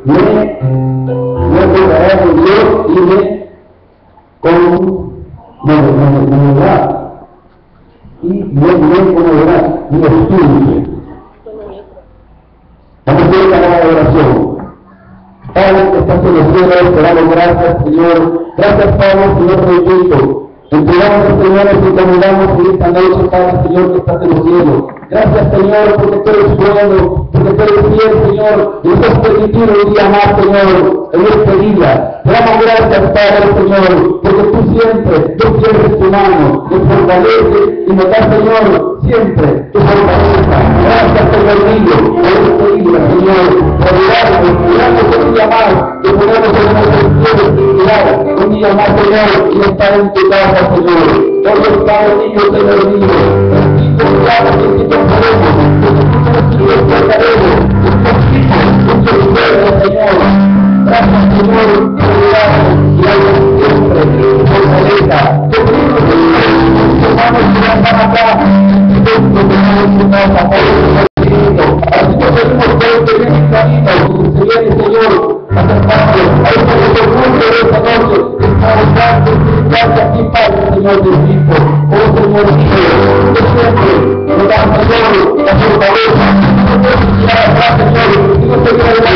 me preparará con Dios y me da. Y bien como verás, mi espíritu. Vamos a hacer la oración. Padre que estás en los cielos, te damos gracias, Señor. Gracias, Padre, Señor bendito. Entregamos, Señor, y encomendamos en esta noche, Padre, Señor, que estás en los cielos. Gracias, Señor, porque tú eres bueno, porque tú eres fiel, Señor, y nos has permitido un día más, Señor, en esta vida. Te damos gracias, Padre, Señor, porque tú siempre tu mano, nos fortalece y nos da, Señor, siempre tu fortaleza. Gracias, Señor mío, por esta vida, Señor, por mirarnos un día más, que podamos tener un día más, Señor, y estar en tu casa, Señor. Todo está bendito, Señor mío. Bendito sea, bendito seremos, bendito estaremos, mucho Señor. Gracias, Señor, por mirarnos y darnos siempre tu fortaleza. Te pedimos, Señor, que hermanos que van acá, que tenemos tu casa, Padre. Así que pedimos que este viene en camino, se viene, Señor, acercando a este mundo de esta noche, estamos dando gracias aquí, Padre, Señor bendito, oh Señor mío, que siempre nos da, Señor, la fortaleza, que no puedes mirar atrás, Señor, y no se queda de la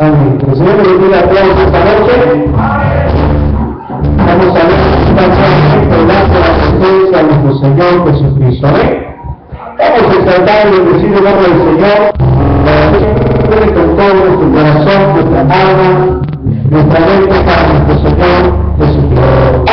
Amén. El Señor le bendiga a todos esta noche. Vamos a ver esta noche por la presencia de nuestro Señor Jesucristo. Vamos a exaltar y bendecir el nombre del Señor, con todo nuestro corazón, nuestra alma, nuestra mente para nuestro Señor Jesucristo.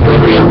Amén.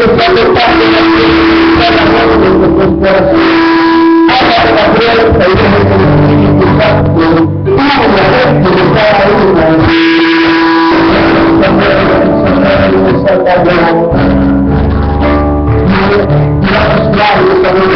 deseando tanto en la voz de nuestros corazones. Habla de la fuerza y del Espíritu Santo. Dame la gente de cada una. Señor, Salvador. Damos claros a los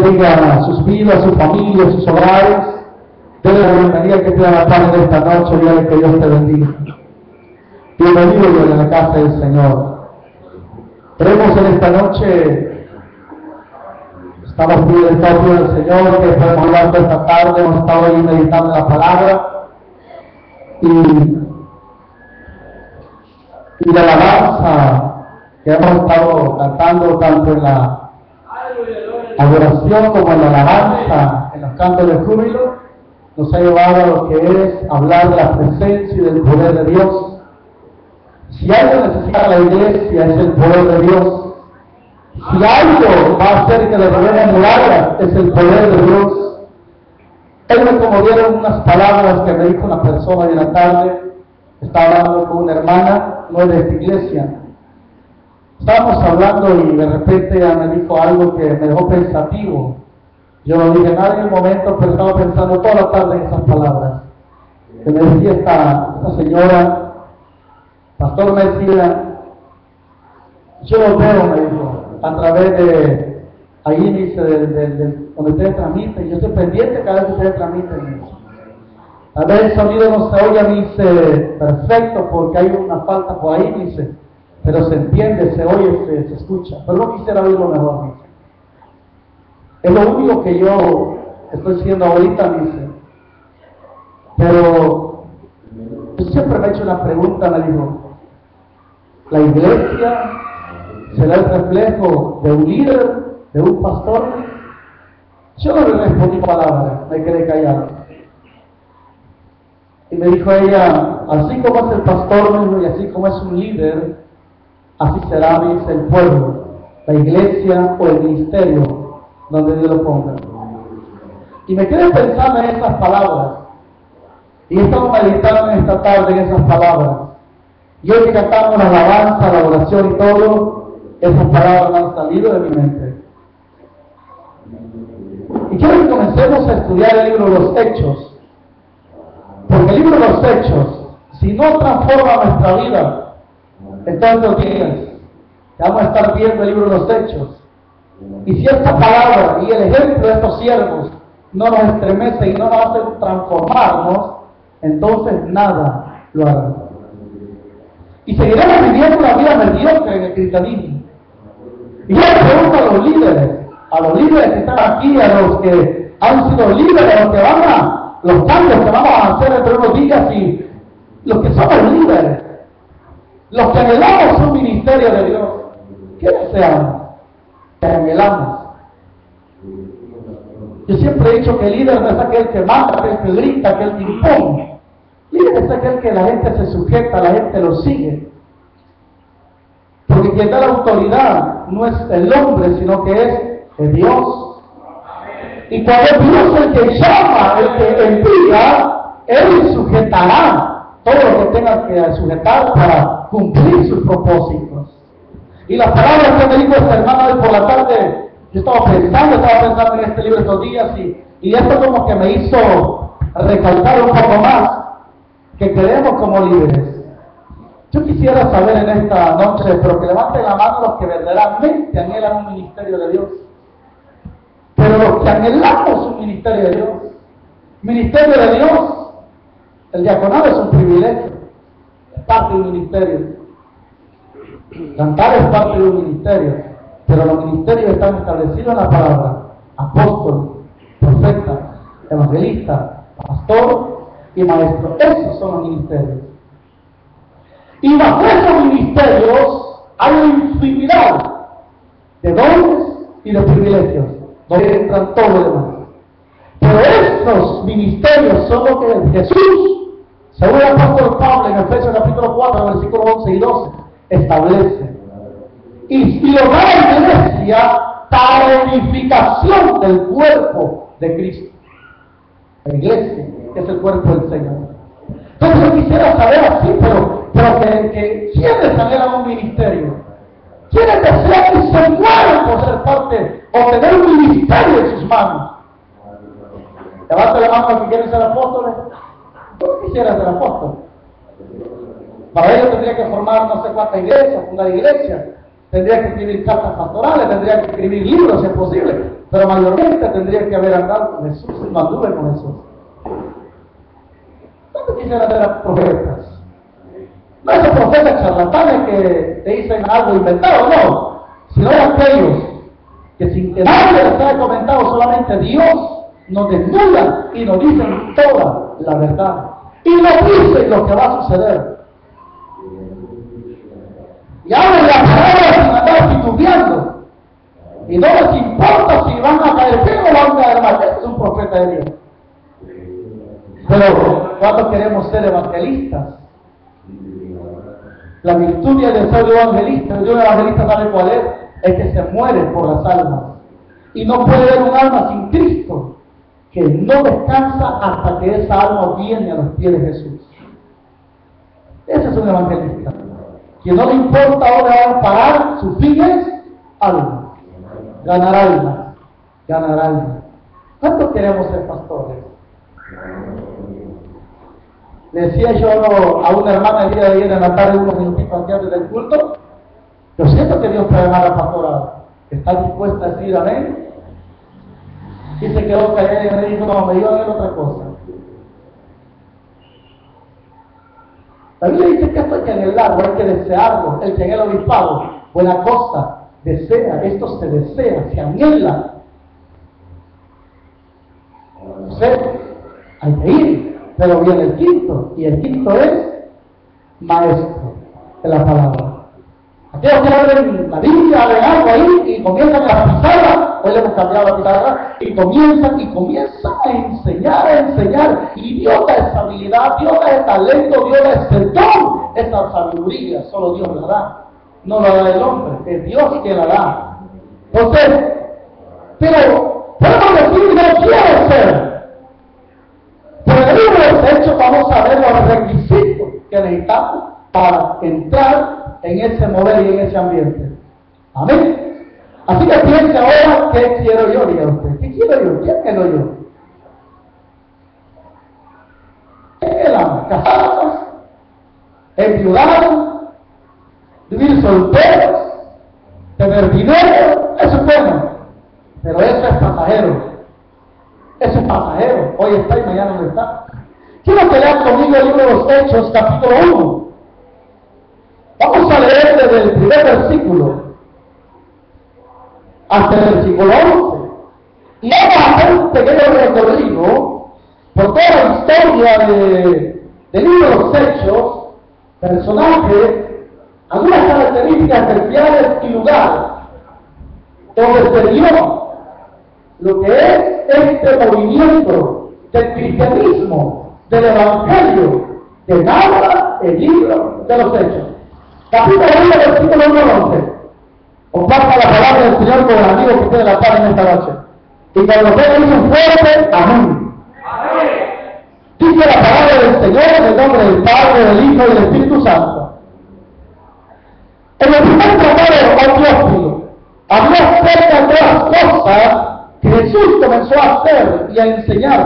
bendiga sus vidas, su familia, sus hogares. Denle la bienvenida que te da la tarde de esta noche. Dígale que Dios te bendiga. Bienvenido en la casa del Señor. Creemos en esta noche, estamos pidiendo el toque del Señor, que podemos hablar de esta tarde. Hemos estado ahí meditando la palabra y la alabanza que hemos estado cantando tanto en la adoración como en la alabanza, en los cantos de júbilo, nos ha llevado a lo que es hablar de la presencia y del poder de Dios. Si algo necesita la iglesia es el poder de Dios. Si algo va a hacer que le revelen murallas es el poder de Dios. Hoy me conmovieron unas palabras que me dijo una persona hoy en la tarde. Estaba hablando con una hermana, no es de esta iglesia. Estábamos hablando y de repente ella me dijo algo que me dejó pensativo. Yo no dije nada en el momento, pero estaba pensando toda la tarde en esas palabras. Que me decía esta señora, pastor, me decía, yo lo veo, me dijo, a través de, ahí me dice, donde ustedes transmiten, yo estoy pendiente cada vez que ustedes transmiten. A veces el sonido no se oye, me dice, perfecto, porque hay una falta por ahí, me dice, pero se entiende, se oye, se escucha, pero no quisiera oírlo mejor, me dice. Es lo único que yo estoy haciendo ahorita, me dice. Pero yo siempre me he hecho una pregunta, me dijo, ¿la iglesia será el reflejo de un líder, de un pastor? Yo no le respondí palabra, me quedé callado. Y me dijo ella, así como es el pastor y así como es un líder, así será, me dice, el pueblo, la iglesia o el ministerio, donde Dios lo ponga. Y me quedé pensando en esas palabras. Y he estado meditando en esta tarde en esas palabras. Y hoy que cantamos la alabanza, la oración y todo, esas palabras han salido de mi mente. Y quiero que comencemos a estudiar el libro de los Hechos. Porque el libro de los Hechos, si no transforma nuestra vida en tantos días, vamos a estar viendo el libro de los Hechos. Y si esta palabra y el ejemplo de estos siervos no nos estremece y no nos hace transformarnos, entonces nada lo hará. Y seguiremos viviendo una vida mediocre en el cristianismo. Y yo le pregunto a los líderes que están aquí, a los que han sido líderes, a los que van a, los cambios que vamos a hacer entre unos días, y los que somos líderes, los que anhelamos un ministerio de Dios, ¿qué deseamos? Que anhelamos. Yo siempre he dicho que el líder no es aquel que manda, aquel que grita, aquel que impone. Líder es aquel que la gente se sujeta, la gente lo sigue. Porque quien da la autoridad no es el hombre, sino que es el Dios. Y cuando es Dios el que llama, el que envía, Él sujetará todo lo que tenga que sujetar para cumplir sus propósitos. Y las palabras que me dijo esta hermana hoy por la tarde, yo estaba pensando en este libro estos días, y esto como que me hizo recalcar un poco más que queremos como líderes. Yo quisiera saber en esta noche, pero que levanten la mano los que verdaderamente anhelan un ministerio de Dios. Pero los que anhelamos un ministerio de Dios, el diaconado es un privilegio, es parte de un ministerio. Cantar es parte de un ministerio, pero los ministerios están establecidos en la palabra: apóstol, profeta, evangelista, pastor y maestro. Esos son los ministerios. Y bajo esos ministerios hay una infinidad de dones y de privilegios, donde entran todo lo demás. Pero estos ministerios son lo que Jesús, según el apóstol Pablo en Efesios capítulo 4, versículos 11 y 12, establece. Y lo da a la iglesia para edificación del cuerpo de Cristo. La iglesia es el cuerpo del Señor. Entonces yo quisiera saber así, pero que ¿quiénes anhelan un ministerio? ¿Quiénes desean y se mueren por ser parte o tener un ministerio en sus manos? Levante la mano a que quieren ser apóstoles. Yo quisiera ser apóstol. Para ello tendría que formar no sé cuántas iglesias, fundar iglesias, tendría que escribir cartas pastorales, tendría que escribir libros si es posible, pero mayormente tendría que haber andado con Jesús y no anduve con Jesús. ¿Dónde quisiera ser profetas? No esos profetas charlatanes que te dicen algo inventado, no, sino aquellos que sin que nadie les haya comentado, solamente Dios nos desnuda y nos dicen toda la verdad. Y nos dicen lo que va a suceder. Y hablan la palabra sin andar titubeando. Y no les importa si van a caer bien o van a caer mal. Este es un profeta de Dios. Pero cuando queremos ser evangelistas, la virtud y el deseo de un evangelista, ¿sabe cuál es? Es que se muere por las almas. Y no puede haber un alma sin Cristo que no descansa hasta que esa alma viene a los pies de Jesús. Ese es un evangelista. Que no le importa dónde van a parar, su fin es alma. Ganar alma. Ganar alma. ¿Cuántos queremos ser pastores? Le decía yo a una hermana el día de ayer en la tarde, unos minutitos antes del culto, yo siento que Dios te llama a la pastorada. ¿Estás dispuesta a decir amén? Y se quedó callada y me dijo, no, me dio a ver otra cosa. La Biblia dice que esto hay que anhelarlo, hay que desearlo. El que anhela el obispado, buena cosa, desea, esto se desea, se anhela. Entonces, hay que ir, pero viene el quinto, y el quinto es maestro de la palabra. Aquellos que abren la Biblia, abren algo ahí y comienzan a pisarla, hoy le hemos cambiado la pizarra, y comienzan a enseñar, y Dios da esa habilidad, Dios da ese talento, Dios da ese don, esa sabiduría, solo Dios la da, no la da el hombre, es Dios que la da. Entonces, pero podemos decir, no quiero ser. Pero en el libro de los Hechos vamos a ver los requisitos que necesitamos para entrar en ese mover y en ese ambiente. Amén. Así que piense ahora, ¿qué quiero yo? Diga usted, ¿qué quiero yo? ¿Qué quiero yo? Casarnos, enviudados, vivir solteros, tener dinero, eso es bueno, pero eso es pasajero. Eso es pasajero. Hoy está y mañana no está. Quiero que lean conmigo el libro de los Hechos, capítulo 1. Vamos a leer desde el primer versículo hasta el versículo 11. Y vamos a hacer un pequeño recorrido por toda la historia del libro de los Hechos, personajes, algunas características especiales y lugares donde se dio lo que es este movimiento del cristianismo, del evangelio, que narra el libro de los Hechos. Capítulo 1, versículo 1 al 11. Comparta la palabra del Señor con el amigo que tiene la paz en esta noche. Y cuando usted dice un fuerte, amén. Dice la palabra del Señor en el nombre del Padre, del Hijo y del Espíritu Santo. En el primer tratado, Teófilo, habló acerca de todas las cosas que Jesús comenzó a hacer y a enseñar,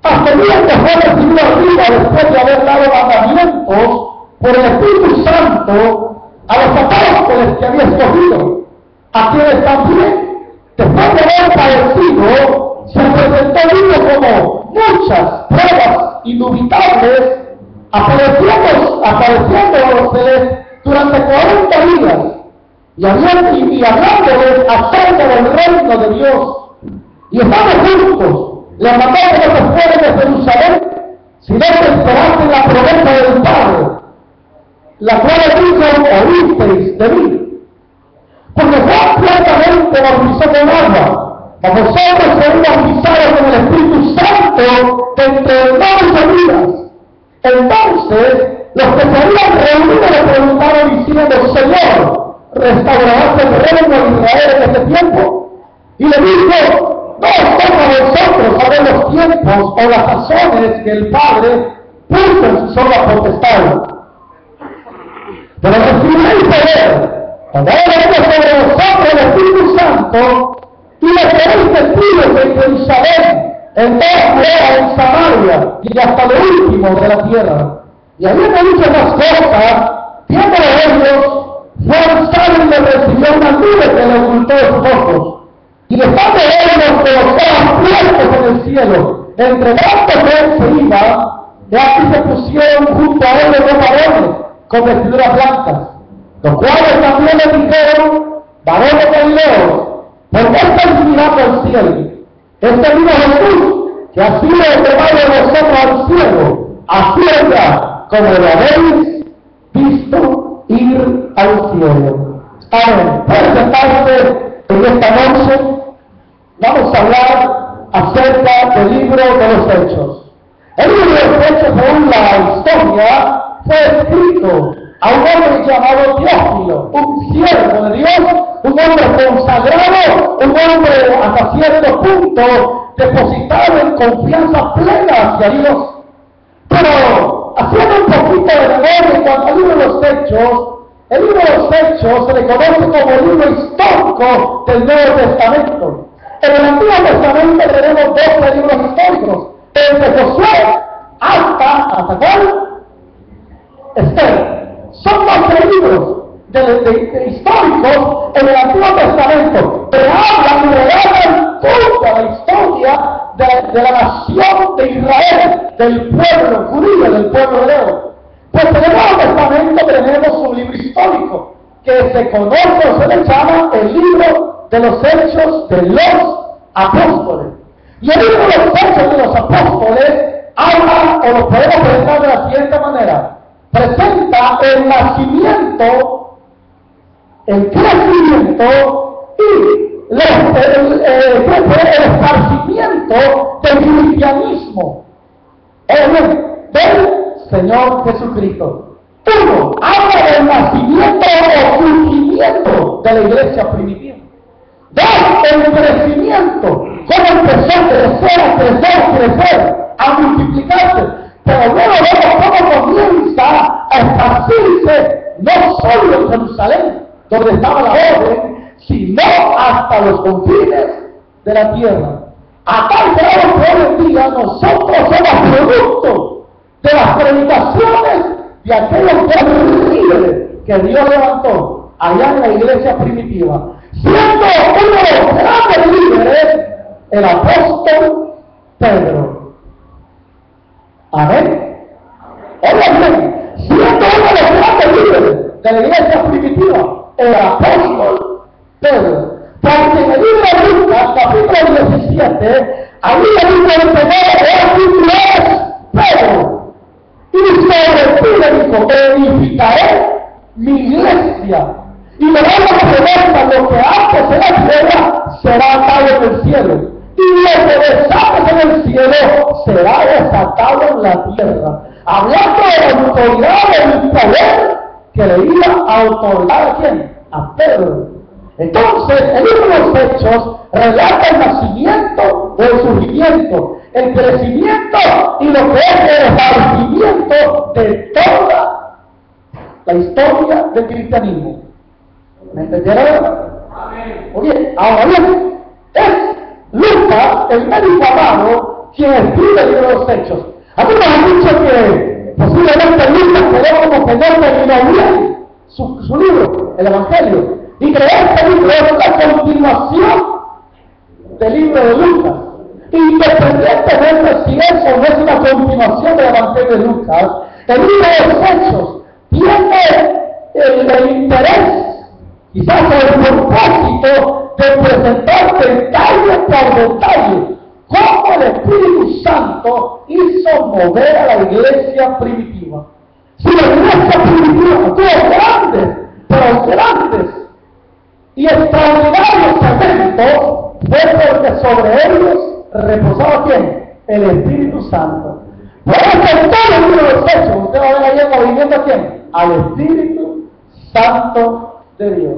hasta el día que fue recibido arriba después de haber dado mandamientos por el Espíritu Santo a los apóstoles que había escogido, a quienes también, después de haber padecido, se presentó vivo como muchas pruebas indubitables, apareciéndoles durante 40 días, y hablándoles acerca del reino de Dios. Y estando juntos, les mandó que no se fueran de Jerusalén, sino que esperasen la promesa del Padre, la cual dijo, oísteis de mí. Porque Juan ciertamente bautizó con agua, mas vosotros seréis bautizados con el Espíritu Santo dentro de 9 días. Entonces, los que se habían reunido le preguntaron diciendo, Señor, ¿restaurarás el reino de Israel en este tiempo? Y le dijo, no os toca a vosotros saber los tiempos o las razones que el Padre puso en su sola potestad. Pero recibiréis poder cuando haya venido sobre vosotros el Espíritu Santo, y le seréis testigos en Jerusalén, en toda Judea, en Samaria y hasta lo último de la tierra. Y habiendo dicho estas cosas, viendo ellos, fue alzado y le nube que le ocultó de sus ojos. Y estando ellos con los ojos puestos en el cielo, entre tanto que él se iba, de aquí se pusieron junto a él dos varones con vestiduras blancas, los cuales también le dijeron: varones galileos, ¿por qué estáis mirando al cielo? Este mismo Jesús, que ha sido llevado de vosotros al cielo, ascienda como lo habéis visto ir al cielo. Amén. Pues entonces, en esta noche vamos a hablar acerca del libro de los Hechos. El libro de los Hechos, según la historia, fue escrito a un hombre llamado Teófilo, un siervo de Dios, un hombre consagrado, un hombre hasta cierto punto depositado en confianza plena hacia Dios. Pero haciendo un poquito de memoria, cuando el libro de los Hechos, el libro de los Hechos se le conoce como el libro histórico del Nuevo Testamento. En el Antiguo Testamento tenemos 12 libros históricos, desde Josué hasta ¿cuál? Esther. Son 12 libros de históricos en el Antiguo Testamento que hablan y relatan toda la historia de la nación de Israel, del pueblo judío, del pueblo hebreo. Pues en el Nuevo Testamento tenemos un libro histórico que se conoce o se le llama el libro de los Hechos de los Apóstoles. Y el libro de los Hechos de los Apóstoles habla, o lo podemos presentar de la siguiente manera: presenta el nacimiento, el crecimiento y el esparcimiento del cristianismo, del Señor Jesucristo. Uno, habla del nacimiento o surgimiento de la iglesia primitiva. Dos, el crecimiento, cómo empezó a crecer, a multiplicarse. Pero luego vemos cómo comienza a esparcirse, no solo en Jerusalén, donde estaba la orden, sino hasta los confines de la tierra. A tal grado que hoy en día nosotros somos producto de las predicaciones de aquellos grandes líderes que Dios levantó allá en la iglesia primitiva. Siendo uno de los grandes líderes, el apóstol Pedro. Amén. Oigan bien, siendo uno de los grandes líderes de la iglesia primitiva, el apóstol Pedro. Porque en el libro de Lucas, capítulo 17, ahí el libro del primero es Pedro. Y sobre ti le dijo: edificaré mi iglesia. Y le vamos a preguntar: lo que antes era tierra será atado en el cielo. Y lo que desates en el cielo será desatado en la tierra. Hablando de la autoridad del poder que le iba a otorgar ¿a quién? A Pedro. Entonces, el libro de los Hechos relata el nacimiento o el surgimiento, el crecimiento y lo que es el esparcimiento de toda la historia del cristianismo. ¿Me entendieron? Oye, ahora bien, es Lucas, el médico amado, quien escribe el libro de los Hechos. Algunos han dicho que posiblemente Lucas quedó como que no terminó bien su libro, el Evangelio. Y que este libro es la continuación del libro de Lucas. Independientemente si eso no es una continuación del Evangelio de Lucas, el libro de los Hechos tiene el interés, quizás el propósito de presentar detalle por detalle cómo el Espíritu Santo hizo mover a la iglesia primitiva. Si la iglesia primitiva tuvo grandes y extraordinarios eventos, fue porque sobre ellos reposaba ¿quién? El Espíritu Santo. Por eso en todo el libro de los Hechos usted va a ver ahí el movimiento ¿a quién? Al Espíritu Santo de Dios.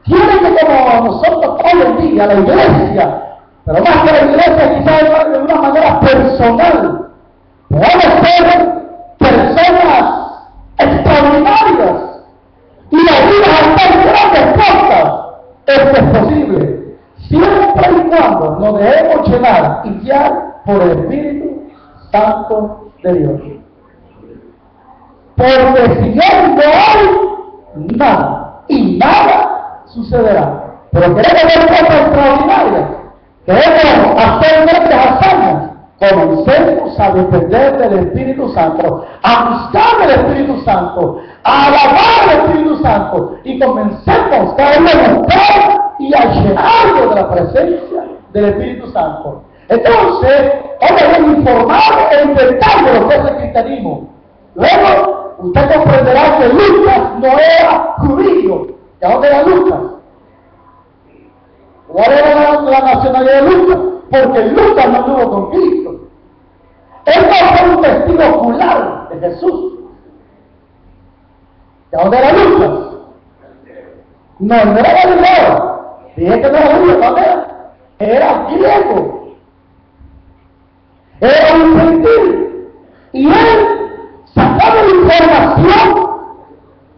Quiere que como nosotros hoy en día, la iglesia, pero más que la iglesia quizás de una manera personal, podamos ser personas extraordinarias y la vida a hacer grandes cosas. Esto es posible, siempre y cuando nos dejemos llenar y guiar por el Espíritu Santo de Dios. Porque si Él no hay nada, y nada sucederá. Pero queremos ver cosas extraordinarias. Queremos hacer grandes hazañas. Comencemos a depender del Espíritu Santo, a buscar el Espíritu Santo, a alabar al Espíritu Santo, y comencemos cada uno a buscar y a llenarlo de la presencia del Espíritu Santo. Entonces, ahora voy a informar en detalle lo que es el cristianismo. Luego, usted comprenderá que Lucas no era judío. ¿De dónde era Lucas? ¿Cuál era la nacionalidad de Lucas? Porque Lucas no estuvo con Cristo. Él no fue un testigo ocular de Jesús. ¿De dónde era Lucas? No era galileo. Dije que no era judío, ¿dónde era? Era griego. Era un gentil. Y él sacaba la información.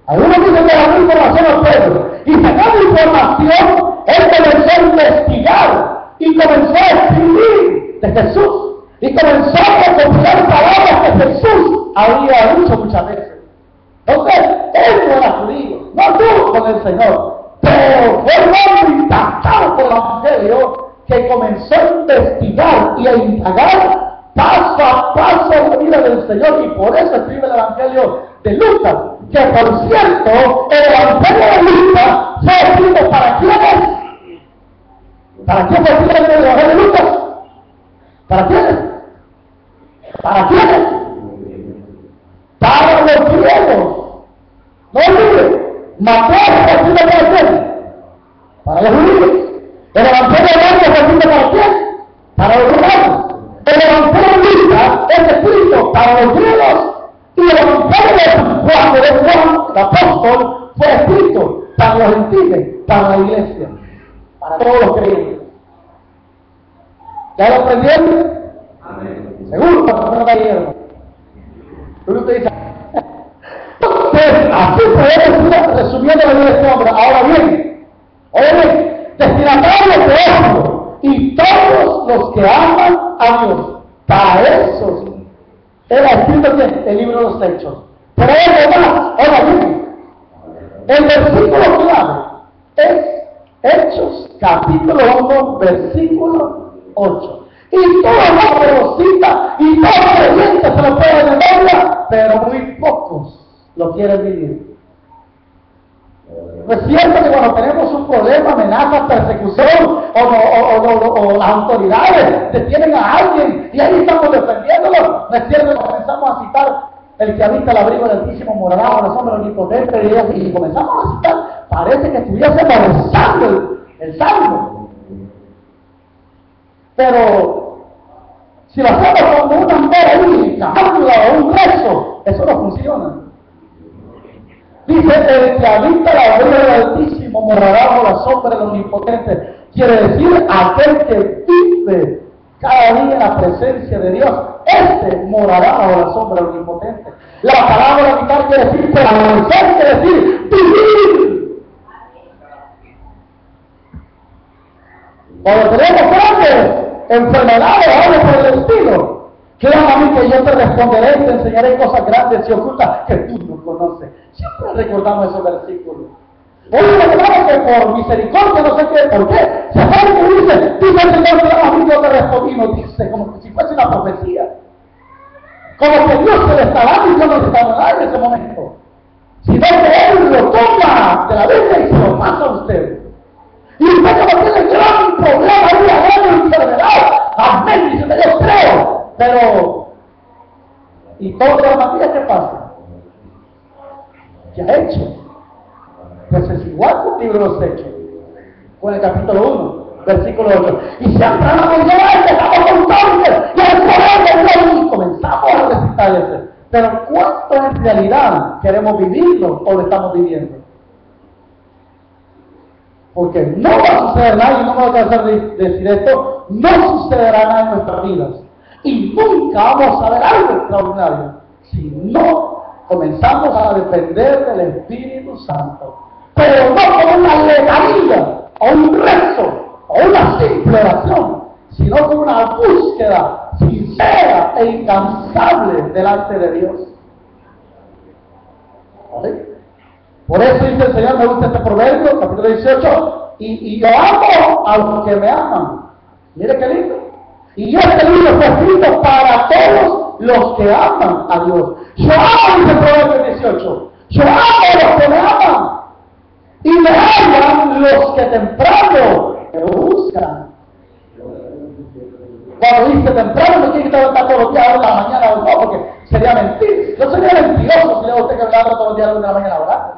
Algunos dicen que la información a Pedro. Y sacando información, él comenzó a investigar y comenzó a escribir de Jesús. Y comenzó a recopilar palabras que Jesús había dicho muchas veces. Entonces, él no era judío, no estuvo con el Señor, pero fue un hombre impactado por el Evangelio que comenzó a investigar y a indagar paso a paso la vida del Señor, y por eso escribe el Evangelio de Lucas, que por cierto, el Evangelio de Lucas fue escrito ¿para quiénes? ¿Para quién fue escrito el Evangelio de Lucas? ¿Para quiénes? ¿Para quiénes? Para los griegos. No olvide, Mateo fue escrito para quién? Para los judíos. El Evangelio de Marcos fue escrito para quién? Para los romanos. El Evangelio de Lucas es escrito para los griegos, y el Evangelio de Juan, el apóstol, fue escrito para los gentiles, para la iglesia, para todos los creyentes. ¿Ya lo aprendieron? Amén. Seguro, para no cayeron. Usted dice, entonces, así podemos ir resumiendo la vida de este hombre. Ahora bien, destinatarios de esto, y todos los que aman a Dios, para esos era escrito el libro de los Hechos. Pero además, ahora bien, el versículo clave es Hechos capítulo 1, versículo 8. Y todo el mundo lo cita, y todo creyente se lo puede de memoria, pero muy pocos lo quieren vivir. No es cierto que cuando tenemos un problema, amenaza, persecución, o las autoridades detienen a alguien y ahí estamos defendiéndolo, no es cierto que comenzamos a citar el que habita el abrigo del Altísimo morará bajo la sombra del Omnipotente, y comenzamos a citar, parece que estuviésemos rezando el salmo. Pero si lo hacemos como una mera lírica, o un rezo, eso no funciona. Dice, el que habita la abrigo del Altísimo morará bajo la sombra del Omnipotente. Quiere decir, aquel que vive cada día en la presencia de Dios, este morará bajo la sombra del Omnipotente. La palabra habitar quiere decir permanecer, quiere decir vivir. Cuando tenemos grandes enfermedades, ahora por el estilo, clama a mí que yo te responderé y te enseñaré cosas grandes y ocultas que tú no conoces. Siempre recordamos esos versículos. Hoy recordamos que por misericordia, no sé qué, ¿por qué? Se sabe que dice el Señor, clama a mí, yo te respondí, nos dice, como si fuese una profecía. Como que Dios se le está dando y Dios no le está dando en ese momento. Sino que Él lo toma de la Biblia y se lo pasa a usted. Y usted como tiene gran problema ahí adentro y enfermedad, amén, dice yo creo, pero y todo lo demás, ¿qué pasa? ¿Qué ha hecho? Pues es igual con el libro de los Hechos, con el capítulo 1, versículo 8. Y siempre hablamos de estamos constantes, y el poder de Dios, y comenzamos a recitar ese. Pero ¿cuánto en realidad queremos vivirlo o lo estamos viviendo? Porque no va a suceder nada, y no me voy a cansar de decir esto, no sucederá nada en nuestras vidas. Y nunca vamos a ver algo extraordinario si no comenzamos a depender del Espíritu Santo. Pero no como una letanía, o un rezo, o una simple oración, sino como una búsqueda sincera e incansable delante de Dios. ¿Vale? Por eso dice el Señor, me gusta este proverbio, capítulo 18, y yo amo a los que me aman. Mire qué lindo. Y este libro fue escrito para todos los que aman a Dios. Yo amo, dice el proverbio 18, yo amo a los que me aman. Y me hallan los que temprano me buscan. Cuando dice temprano, no tiene que estar todos los días a la mañana o no, porque sería mentir. Yo sería mentiroso si le gusta que me habla todos los días a la 1 de la mañana, ¿verdad?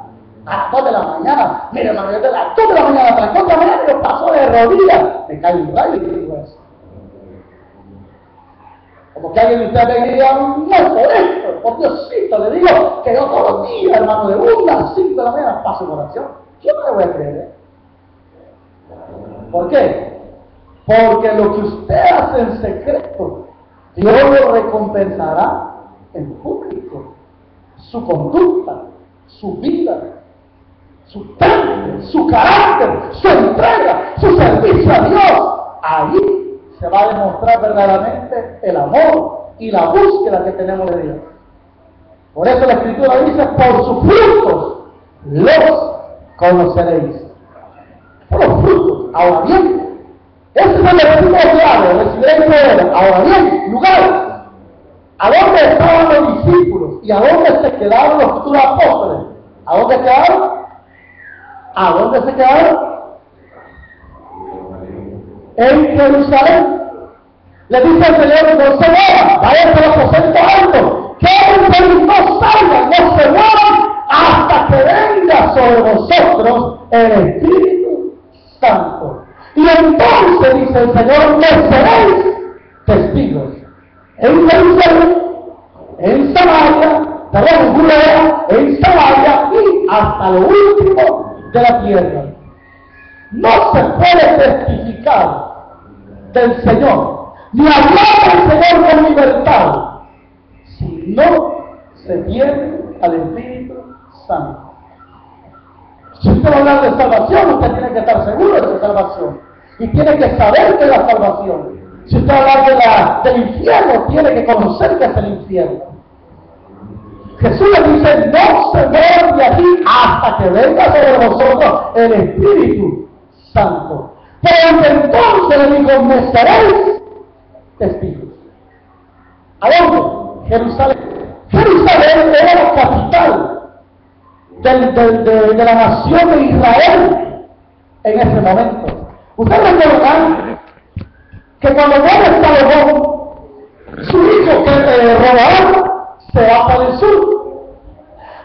A las 2 de la mañana. Mire, hermano, yo de las 2 de la mañana a las 4 de la mañana yo paso de rodillas. Me cae un rayo y digo eso. Como que alguien de ustedes me diría, no, por esto, por Diosito, le digo que yo todos los días, hermano, de 1 a las 5 de la mañana paso en oración. Yo no le voy a creer. ¿Por qué? Porque lo que usted hace en secreto, Dios lo recompensará en público. Su conducta, su vida, su temple, su carácter, su entrega, su servicio a Dios. Ahí se va a demostrar verdaderamente el amor y la búsqueda que tenemos de Dios. Por eso la Escritura dice, por sus frutos los conoceréis. Por los frutos. Ahora bien, ese es el versículo clave, recibiréis poder. Ahora bien, lugar. ¿A dónde estaban los discípulos? ¿Y a dónde se quedaron los futuros apóstoles? ¿A dónde quedaron? ¿A dónde se quedaron? En Jerusalén. Le dice el Señor, no se muevan, vayan al aposento alto, que ustedes no salgan, no se muevan, hasta que venga sobre vosotros el Espíritu Santo. Y entonces, dice el Señor, que seréis testigos en Jerusalén, en Samaria, en Judea, en Samaria y hasta lo último de la tierra. No se puede testificar del Señor, ni hablar del Señor con libertad, si no se tiene al Espíritu Santo. Si usted va a hablar de salvación, usted tiene que estar seguro de su salvación. Y tiene que saber que es la salvación. Si usted va a hablar del infierno, tiene que conocer que es el infierno. Jesús le dice, no se muevan de aquí hasta que venga sobre vosotros el Espíritu Santo. Pero entonces le digo, me seréis testigos. ¿A dónde? Jerusalén. Jerusalén era la capital de la nación de Israel en ese momento. Ustedes recordarán que cuando muere Salomón, su hijo Roboam se va para el sur.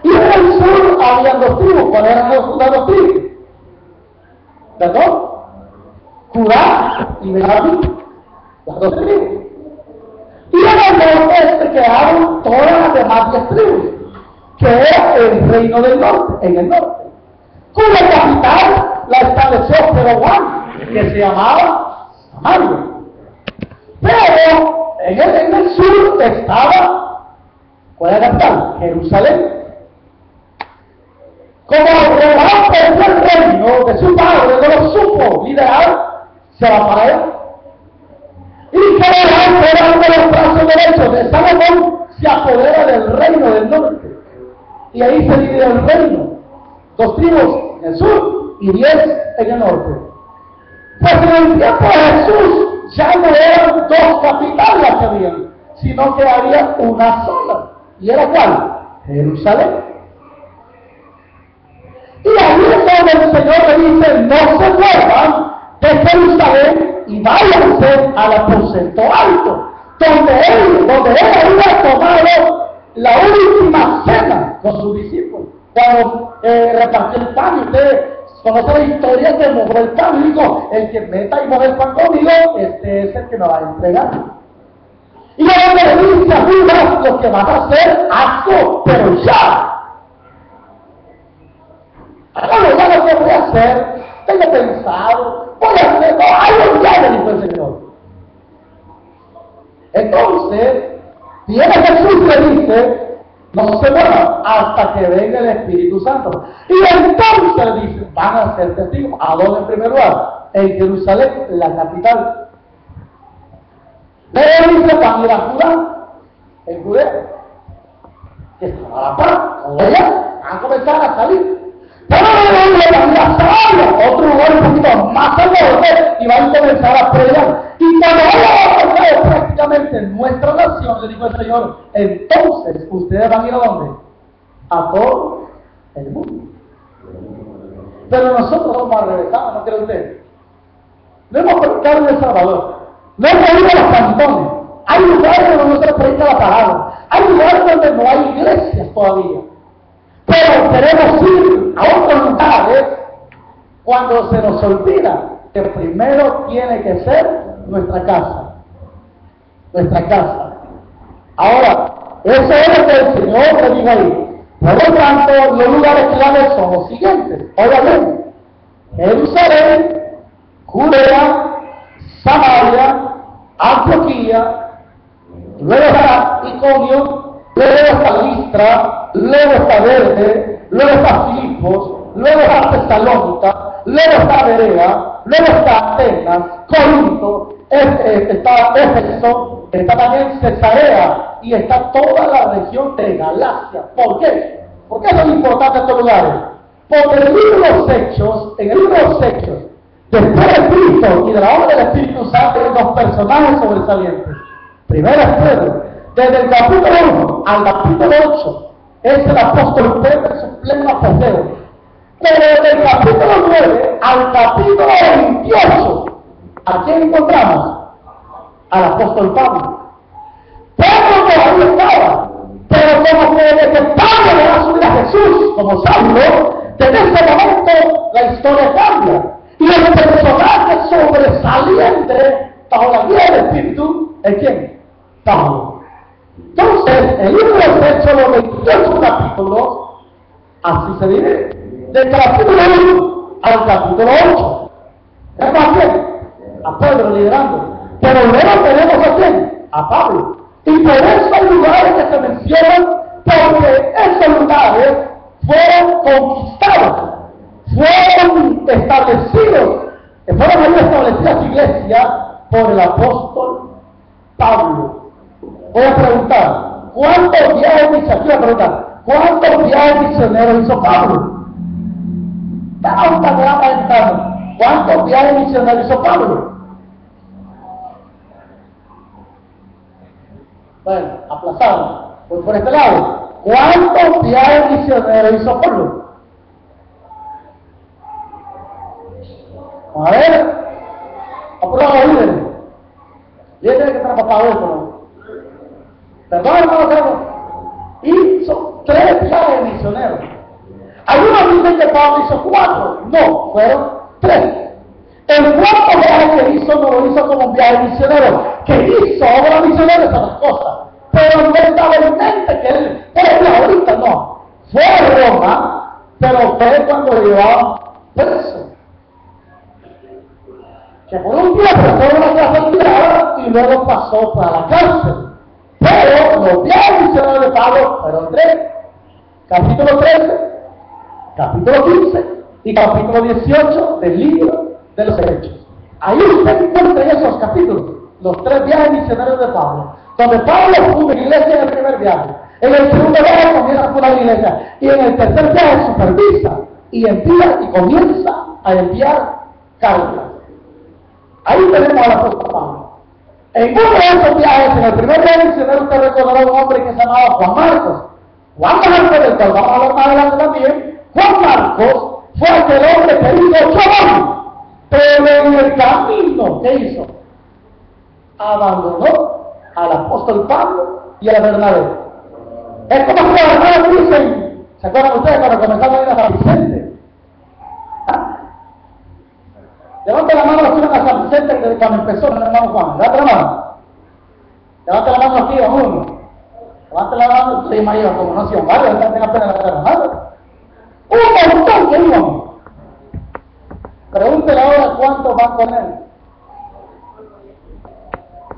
Y en el sur había 2 tribus. ¿Cuáles eran las 2 tribus? ¿Perdón? Judá y Benjamín. Las 2 tribus. Y en el norte se quedaron todas las demás 10 tribus, que era el reino del norte, en el norte. Cuya capital la estableció Jeroboam, que se llamaba Samaria. Pero en el sur estaba, ¿cuál era la capital? Jerusalén. Como Jeroboam perdió el reino de su padre, no lo supo liderar, se va para él. Y Jeroboam, era uno de los brazos derechos de Salomón, se apodera del reino del norte. Y ahí se divide el reino. 2 tribus en el sur y 10 en el norte. Pues en el tiempo de Jesús ya no eran 2 capitales las que habían, sino que había una sola. ¿Y era cuál? Jerusalén. Y ahí es donde el Señor le dice, no se muevan de Jerusalén y váyanse al aposento alto, donde él había tomado la última cena con sus discípulos. Cuando repartió el pan, y ustedes conocen la historia que mojó el pan, y dijo, el que meta y moje el pan conmigo, este es el que me va a entregar. Y ahora le dice a Judas, lo que vas a hacer, hazlo, pero ya. Ahora ya lo que voy a hacer, tengo pensado, voy a hacer, no, algo ya le dijo el Señor. Entonces, viene Jesús y le dice, no se muevan hasta que venga el Espíritu Santo. Y entonces le dice, van a ser testigos. ¿A dónde en primer lugar? En Jerusalén, la capital. Pero dice, van a ir a Judá, en Judea, que estaba a la par, allá, van a comenzar a salir. Pero luego ir a Samaria, otro lugar un poquito más al norte, y van a comenzar a predicar. Y cuando haya avanzado prácticamente nuestra nación, le dijo el Señor, entonces ustedes van a ir a ¿dónde? A todo el mundo. Pero nosotros somos al revés, ¿no cree usted? No hemos predicado en El Salvador, no hemos ido a los cantones. Hay lugares donde no se predica la palabra, hay lugares donde no hay iglesias todavía. Pero queremos ir a otros lugares cuando se nos olvida que primero tiene que ser nuestra casa. Nuestra casa. Ahora, eso es lo que el Señor le dijo ahí. Por lo tanto, los lugares claves son los siguientes. Oigan bien: Jerusalén, Judea, Samaria, Antioquía, luego está Iconio, luego está Listra, luego está Derbe, luego está Filipos, luego está Tesalónica, luego está Berea, luego está Atenas, Corinto, está Éfeso, está también Cesarea y está toda la región de Galacia. ¿Por qué? ¿Por qué son importantes estos lugares? Porque en el libro de los Hechos, después de Cristo y de la obra del Espíritu Santo, hay dos personajes sobresalientes. Primero es Pedro. Desde el capítulo 1 al capítulo 8 es el apóstol Pedro en su pleno apogeo. Pero desde el capítulo 9 al capítulo 28, ¿a quién encontramos? Al apóstol Pablo. Pedro todavía estaba, pero como que desde que Pablo le da su vida a Jesús como Saulo, desde ese momento la historia cambia. Y el personaje sobresaliente bajo la guía del Espíritu es ¿quién? Pablo. Entonces, el libro de los Hechos, los 28 capítulos, así se divide. Del capítulo 1 al capítulo 8. ¿Es más quién? A Pedro liderando. Pero luego tenemos a quién? A Pablo. Y por eso hay lugares que se mencionan, porque esos lugares fueron conquistados, fueron establecidas iglesias por el apóstol Pablo. Voy a preguntar, ¿cuántos viajes misioneros hizo Pablo? ¿Cuántos viajes misioneros hizo Pablo? Bueno, aplazado. Voy por este lado. ¿Cuántos viajes misioneros hizo Pablo? A ver, aprobado, líderes. Líderes que están papados esto. Perdón, hermano Carlos. Hizo 3 viajes misioneros. Algunos dicen que Pablo hizo 4. No, fueron 3. El cuarto viaje que hizo no lo hizo como un viaje misionero. Que hizo obra misionera es otra cosa. Pero no estaba en mente que él, ahorita no. Fue a Roma, pero fue cuando lo llevaban preso. Que por un tiempo fue una clase tirada y luego pasó para la cárcel. Pero los viajes misioneros de Pablo fueron 3. Capítulo 13, capítulo 15 y capítulo 18 del libro de los Hechos. Ahí usted encuentra esos capítulos, los 3 viajes misioneros de Pablo, donde Pablo funda una iglesia en el primer viaje, en el segundo viaje comienza a fundar una iglesia, y en el tercer viaje supervisa y envía y comienza a enviar cartas. Ahí tenemos al apóstol Pablo. En uno de esos viajes, en el primer viaje misionero, usted recordará a un hombre que se llamaba Juan Marcos. Juan Marcos, del cual vamos a hablar más adelante también. Juan Marcos fue aquel hombre que hizo 8 años, pero en el camino, ¿qué hizo? Abandonó al apóstol Pablo y a Bernabé. Es como si los hermanos dicen, ¿se acuerdan ustedes cuando comenzaron a ir a San Vicente? ¿Ah? Levanta la mano los que iban a San Vicente cuando empezó el hermano Juan. Levanta la mano. Levanta la mano aquí, vamos uno. Levanta la mano, sí, mayor, como no hacían varios, están apenas levantar la mano. Un montón que íbamos. Pregúntele ahora cuántos van con él.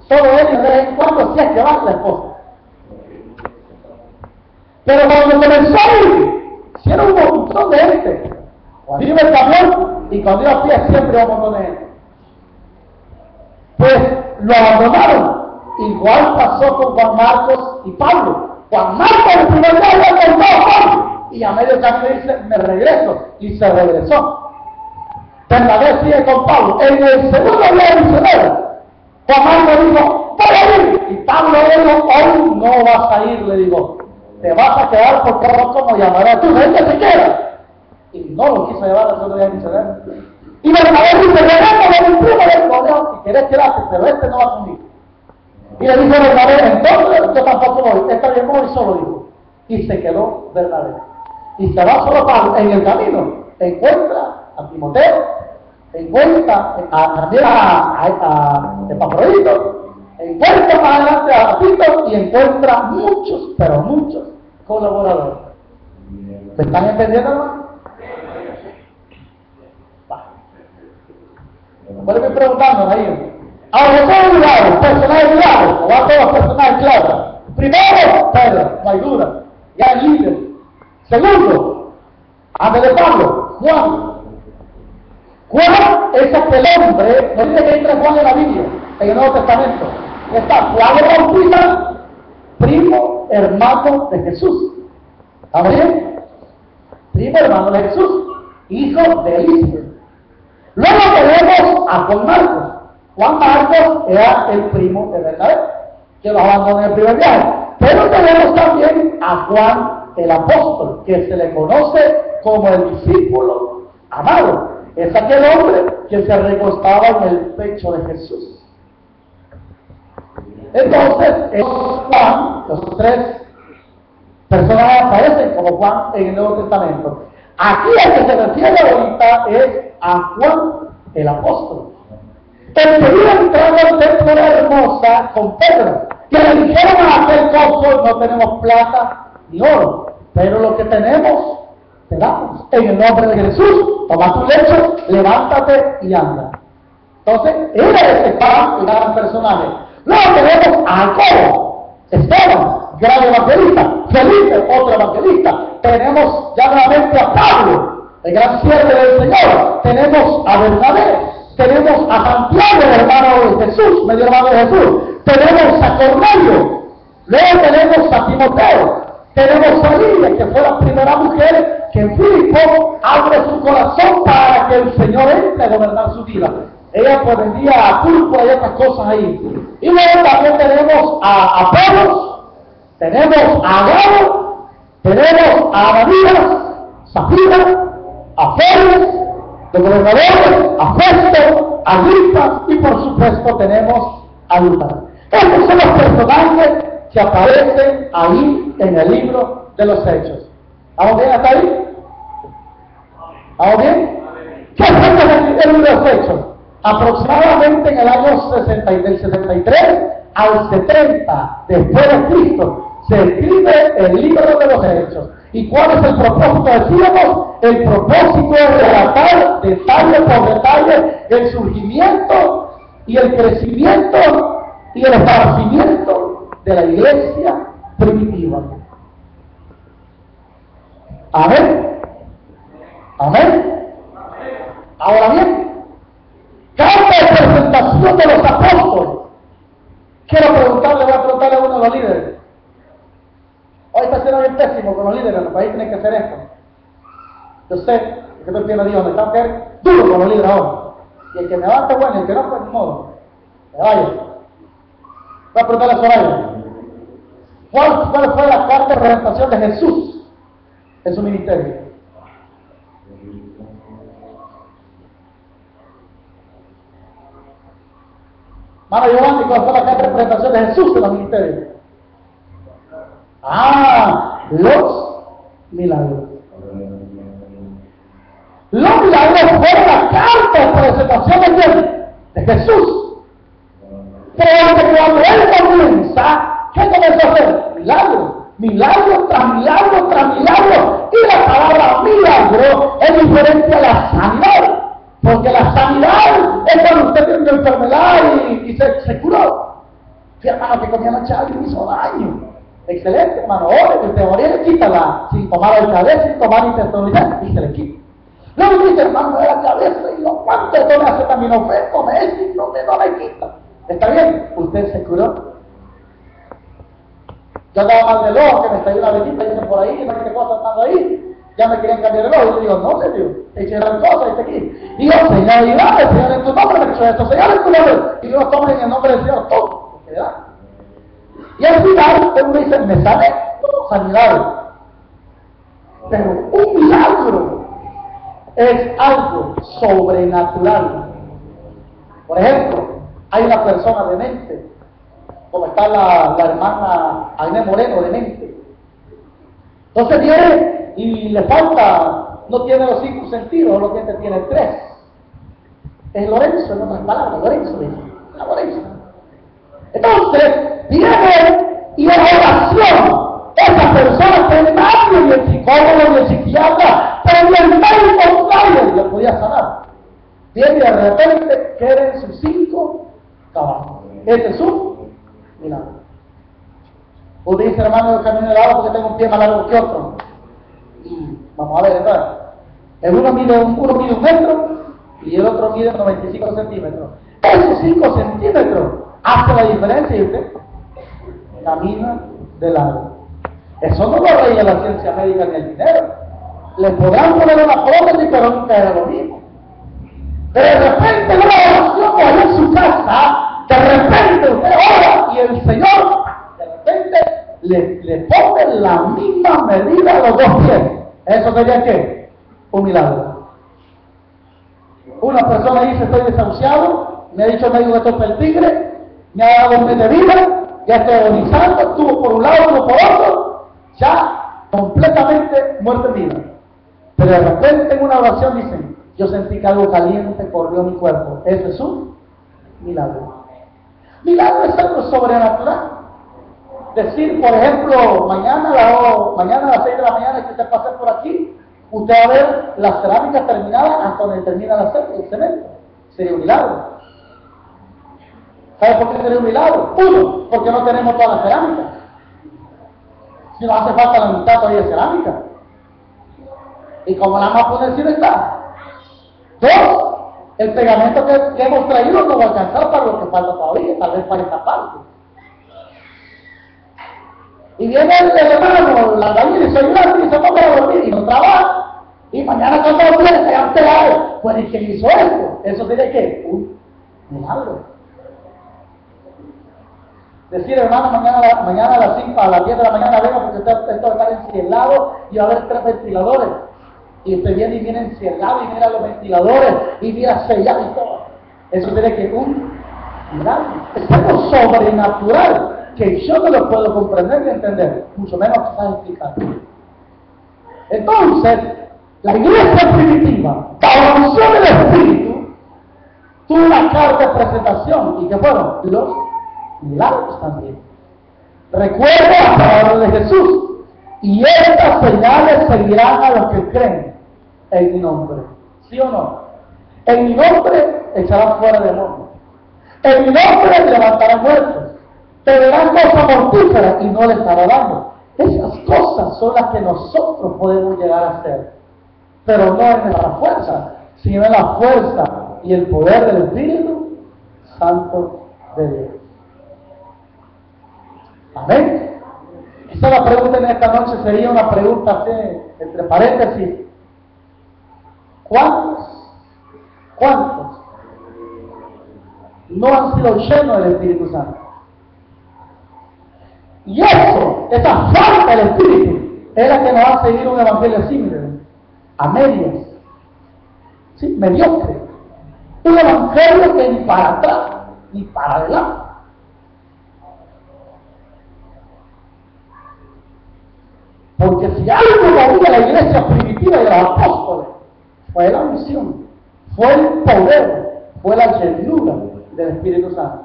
Solo él y de vez en cuando sí es que va la esposa. Pero cuando comenzó a ir, hicieron un montón de gente. Cuando iba el camión y cuando iba a pie siempre un montón de gente. Pues lo abandonaron. Igual pasó con Juan Marcos y Pablo. Juan Marcos el primer día había contado a Pablo. y a medio camino dice, me regreso, y se regresó. Bernabé sigue con Pablo. En el segundo día misionero, Juan Marcos dijo, voy a ir. Y Pablo le dijo, hoy no vas a ir, le digo, te vas a quedar porque no como llamarás tú, gente se queda. Y no lo quiso llevar al segundo día misionero. Y Bernabé dice, regálame mi primo del colegio, si querés quedarte, pero este no va conmigo. Y le dijo Bernabé, entonces yo tampoco voy, esta vez voy solo, dijo. Y se quedó Bernabé. Y se va solo Pablo. En el camino encuentra a Timoteo, encuentra también a Epafrodito, encuentra más adelante a Tito y encuentra muchos, pero muchos colaboradores. ¿Me están entendiendo, hermano? Vuelve preguntando ahí. Ahora, todos lugares, personajes claves, o a todos personajes claves. Primero, Pedro, no hay duda, ya es líder. Segundo, antes de Pablo, Juan. Juan es aquel hombre, no dice que entra Juan en la Biblia, en el Nuevo Testamento. Está Juan el Bautista, primo hermano de Jesús. ¿Está bien? Primo hermano de Jesús, hijo de Elizabeth. Luego tenemos a Juan Marcos. Juan Marcos era el primo de Bernabé, que lo abandonó en el primer viaje. Pero tenemos también a Juan el apóstol, que se le conoce como el discípulo amado. Es aquel hombre que se recostaba en el pecho de Jesús. Entonces, Juan, los tres personajes aparecen como Juan en el Nuevo Testamento. Aquí al que se refiere ahorita es a Juan el apóstol. El que iba entrando al templo era hermosa con Pedro, que le dijeron a aquel cojo, no tenemos plata ni oro, pero lo que tenemos, te damos. En el nombre de Jesús, toma tu lecho, levántate y anda. Entonces, era ese gran personaje. Luego tenemos a Jacobo, Esteban, gran evangelista, Felipe, otro evangelista. Tenemos ya nuevamente a Pablo, el gran siervo del Señor. Tenemos a Bernabé, tenemos a Santiago, el hermano de Jesús, medio hermano de Jesús. Tenemos a Cornelio, luego tenemos a Timoteo, tenemos a Lidia, que fue la primera mujer que en Filipo abre su corazón para que el Señor entre a gobernar su vida. Ella pues vendía púrpura y otras cosas ahí. Y luego también tenemos a Apolos, tenemos a Agabo, tenemos a Ananías, Zafira, a Félix, los gobernadores, a Festo, a Lipas y por supuesto tenemos a Lucas. Estos son los personajes que aparecen ahí en el libro de los Hechos. ¿Vamos bien hasta ahí? ¿Vamos bien? ¿Qué fecha es el libro de los Hechos? Aproximadamente en el año 63 al 70 después de Cristo se escribe el libro de los Hechos. ¿Y cuál es el propósito? Decíamos, el propósito es relatar detalle por detalle el surgimiento y el crecimiento y el esparcimiento de la iglesia primitiva. Amén. Amén. Ahora bien, carta de presentación de los apóstoles. Quiero preguntarle, voy a preguntarle a uno de los líderes. Hoy está siendo bien pésimo con los líderes, en el país tienen que hacer esto. Yo sé, que estoy pidiendo a Dios, me están quedando duro con los líderes ahora. Y el que me levante bueno, y el que no, pues ni modo. Me vaya. Voy a preguntarle a Soraya. ¿Cuál fue la carta de presentación de Jesús en su ministerio? Mano Giovanni, ¿cuál fue la carta de presentación de Jesús en los ministerios? Los milagros. Los milagros fueron la carta de presentación de Jesús. Pero cuando él comienza, ¿qué comenzó a hacer? Milagro, milagro tras milagro tras milagro. Y la palabra milagro es diferente a la sanidad. Porque la sanidad es cuando usted tiene una enfermedad y se curó. Fui hermano que comía manchado y me hizo daño. Excelente, hermano. Ore, que usted ore, quítala sin tomar el cabeza, sin tomar intestinalidad y se le quita. Luego dice, hermano, de la cabeza y no cuánto tome acetaminofén, come esto y no me quita. ¿Está bien? Usted se curó. Yo andaba mal del ojo, que me salió una veguita, dicen por ahí, no sé qué cosa estando ahí. Ya me querían cambiar el ojo. Y yo digo, no, le digo, hicieron cosas, dice aquí. Y yo, Señor, ayúdame, Señor, en tu nombre me he hecho esto, Señor, en tu nombre. Y yo tomen en el nombre del Señor todo. Y al final, él me dice, me sale sanidad. Pero un milagro es algo sobrenatural. Por ejemplo, hay una persona demente, como está la hermana Aine Moreno, demente. Entonces viene y le falta, no tiene los 5 sentidos, solamente tiene 3. Es Lorenzo, en otras palabras, Lorenzo dice, Lorenzo. Entonces, viene y en oración, esa persona que nadie, ni el psicólogo, ni el psiquiatra, pero ni el médico, nadie le podía sanar. Viene y de repente queden sus 5 caballos. Este es un milagro. Usted dice, hermano, yo camino de lado porque tengo un pie más largo que otro. Y vamos a ver, ¿verdad? Uno mide 1 metro y el otro mide 95 centímetros. Esos 5 centímetros hacen la diferencia y usted camina de lado. Eso no lo reía la ciencia médica ni el dinero. Le podrán poner una prótesis, pero nunca era lo mismo. De repente, una oración allá en su casa, de repente usted ora y el Señor de repente le pone la misma medida a los 2 pies. ¿Eso sería qué? Un milagro. Una persona dice, estoy desahuciado, me ha dicho el médico que estoy para el tigre, me ha dado un mes de vida, ya estoy agonizando, estuvo por un lado, estuvo por otro, ya completamente muerto en vida. Pero de repente en una oración dicen, yo sentí que algo caliente corrió mi cuerpo. Eso es un milagro. Milagro es algo sobrenatural. Decir, por ejemplo, mañana a las 6 de la mañana que usted pase por aquí, usted va a ver la cerámica terminada hasta donde termina el cemento. Sería un milagro. ¿Sabe por qué sería un milagro? 1, porque no tenemos toda la cerámica. Si nos hace falta la mitad todavía de cerámica. Y como la más por encima está. 2, el pegamento que hemos traído no va a alcanzar para lo que falta todavía, tal vez para esta parte. Y viene el hermano, la gallina, y se ayuda y se va para dormir y no trabaja. Y mañana cuando lo viene, se han pegado. Pues, ¿y quién hizo esto? Eso sería que un milagro. Decir, hermano, mañana a las 5, a las 10 de la mañana venga porque esto va a estar encielado y va a haber 3 ventiladores. Y usted viene y viene encielado y mira los ventiladores y mira sellado y todo. Eso sería que un milagro. Es algo sobrenatural que yo no lo puedo comprender ni entender, mucho menos quizás explicar. Entonces, la iglesia primitiva, la unción del Espíritu, tuvo una carta de presentación y que fueron los milagros también. Recuerda la palabra de Jesús, y estas señales seguirán a los que creen en mi nombre. ¿Sí o no? En mi nombre echarán fuera demonios. En mi nombre levantarán muertos. Te verán cosas mortíferas y no les hará daño. Esas cosas son las que nosotros podemos llegar a hacer, pero no en nuestra fuerza, sino en la fuerza y el poder del Espíritu Santo de Dios. Amén. Esa la pregunta en esta noche sería una pregunta así, entre paréntesis. ¿Cuántos no han sido llenos del Espíritu Santo? Y eso, esa falta del Espíritu, es la que nos va a seguir un evangelio así, a medias, ¿sí? Mediocre. Un evangelio que ni para atrás ni para adelante. Porque si algo movía la iglesia primitiva de los apóstoles, fue la unción, fue el poder, fue la llenura del Espíritu Santo.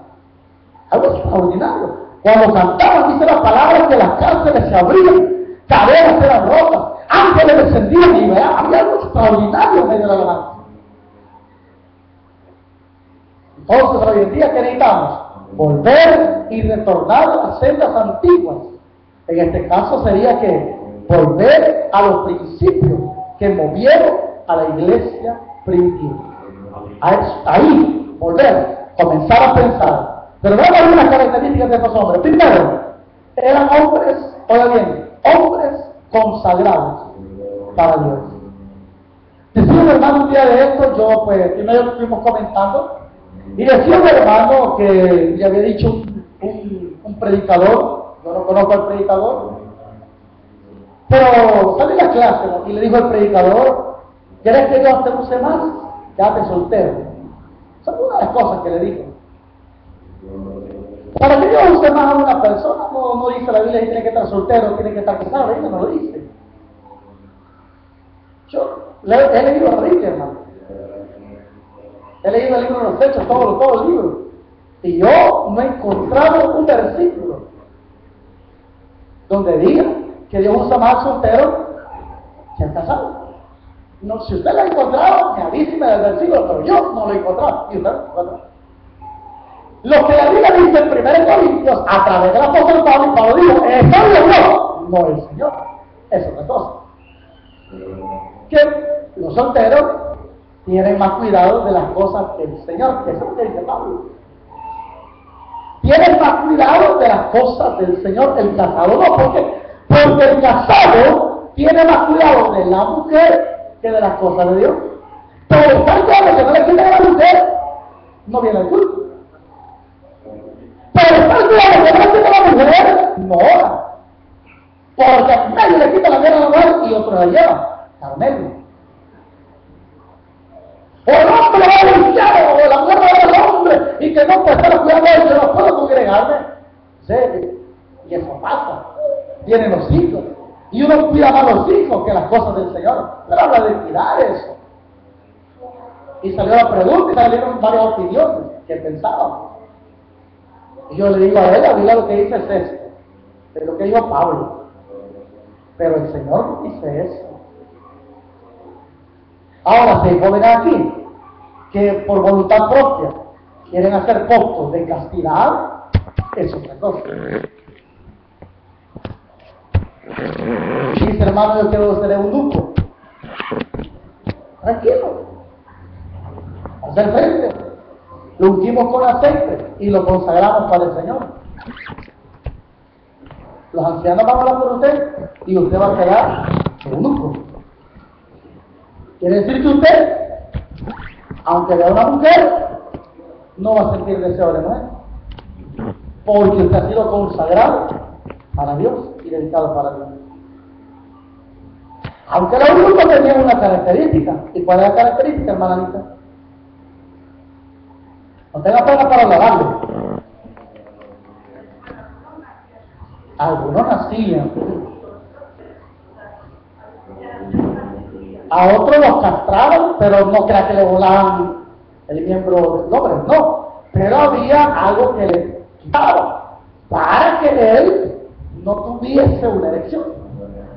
Algo extraordinario. Cuando cantaban, dice la palabra que las cárceles se abrían, cadenas eran rotas, ángeles descendían y había algo extraordinario en medio de la alabanza. Entonces, hoy en día, ¿qué necesitamos? Volver y retornar a las sendas antiguas. En este caso sería que volver a los principios que movieron a la iglesia primitiva. Ahí, volver, comenzar a pensar. Pero veamos algunas características de estos hombres. Primero, eran hombres, oiga bien, hombres consagrados para Dios. Decía un hermano un día de esto, yo pues primero estuvimos comentando, y decía un hermano que le había dicho un predicador, yo no conozco al predicador, pero salió la clase, ¿no? Y le dijo al predicador: ¿quieres que Dios te use más? Quédate soltero. Son una de las cosas que le dijo. Para que Dios use más a una persona, no dice la Biblia que tiene que estar soltero, tiene que estar casado, la Biblia no lo dice. Yo he leído a Rick, hermano. He leído el libro de los Hechos, todo el libro. Y yo no he encontrado un versículo donde diga que Dios usa más al soltero que al casado. No, si usted lo ha encontrado, me avíseme del versículo, pero yo no lo he encontrado. Y usted lo encontró. Lo que la Biblia dice en 1 Corintios, a través del apóstol Pablo, y Pablo dijo: ¿es Dios? No el Señor. Es otra cosa. Que los solteros tienen más cuidado de las cosas del Señor. Eso es lo que dice Pablo. Tienen más cuidado de las cosas del Señor. El casado no, porque el casado tiene más cuidado de la mujer que de las cosas de Dios. Pero está claro que no le quita a la mujer, no viene el culto. Pero está claro que no le quita a la mujer, no ora. Porque nadie le quita la mierda a la mujer y otro la lleva. Carmelo. O el hombre va al infierno, o la mujer va al hombre, y que no puede estar cuidando de yo no puedo congregarme. ¿Sí? Y eso pasa. Vienen los hijos. Y uno cuida más a los hijos que las cosas del Señor. Pero habla de cuidar eso. Y salió la pregunta y salieron varias opiniones que pensaban. Y yo le digo a él: la Biblia lo que dice es esto. Es lo que dijo Pablo. Pero el Señor no dice eso. Ahora, si hay jóvenes aquí que por voluntad propia quieren hacer pactos de castidad, es otra cosa. Dice: hermano, yo quiero ser eunuco. Tranquilo. Hacer frente. Lo ungimos con aceite y lo consagramos para el Señor. Los ancianos van a hablar por usted y usted va a quedar eunuco. Quiere decir que usted, aunque vea una mujer, no va a sentir deseo de mujer, porque usted ha sido consagrado para Dios y dedicado para Dios. Aunque la eunuco tenía una característica. ¿Y cuál es la característica, hermana Anita? No tenga pena para hablarlo. Algunos nacían. A otros los castraban, pero no crea que le volaban el miembro del hombre, no. Pero había algo que le quitaba para que él no tuviese una erección.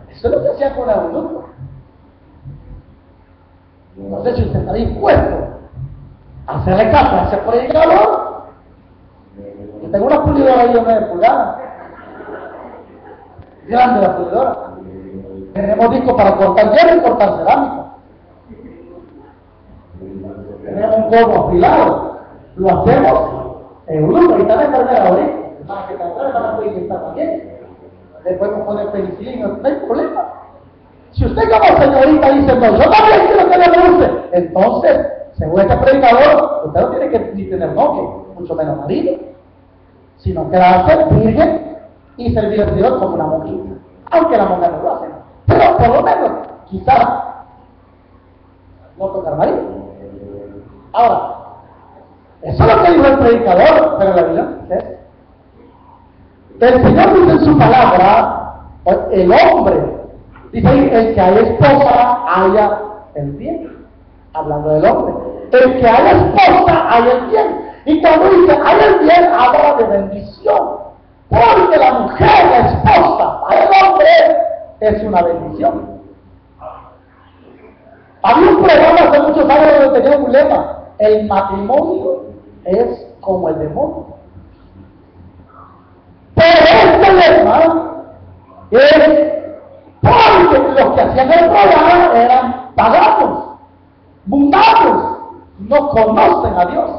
Eso es lo que hacía con el eunuco. No sé si usted está dispuesto a hacerle caso a ese predicador. Yo tengo una pulidora ahí de 9 pulgadas. Grande la pulidora. Tenemos discos para cortar hierro y cortar cerámica. Tenemos un codo afilado. Lo hacemos en eunuco. Y está de cargar ahorita. Para que también van a poder inyectar también. Le podemos poner penicilina, no hay problema. Si usted como señorita dice: no, yo también quiero que le use, entonces, según este predicador, usted no tiene que ni tener novio, mucho menos marido, sino quedarse virgen y servir al Señor como una monjita, aunque la monja no lo hace. Pero por lo menos, quizás, no tocar marido. Ahora, eso es lo que dijo el predicador, pero la Biblia no dice eso. El Señor dice en su palabra: el hombre, dice ahí, el que haya esposa haya el bien. Hablando del hombre, el que haya esposa haya el bien. Y cuando dice haya el bien, habla de bendición. Porque la mujer, la esposa, para el hombre es una bendición. Había un programa hace muchos años donde tenía un lema: el matrimonio es como el demonio. Pero este lema es porque los que hacían el programa eran paganos, mundanos, no conocen a Dios.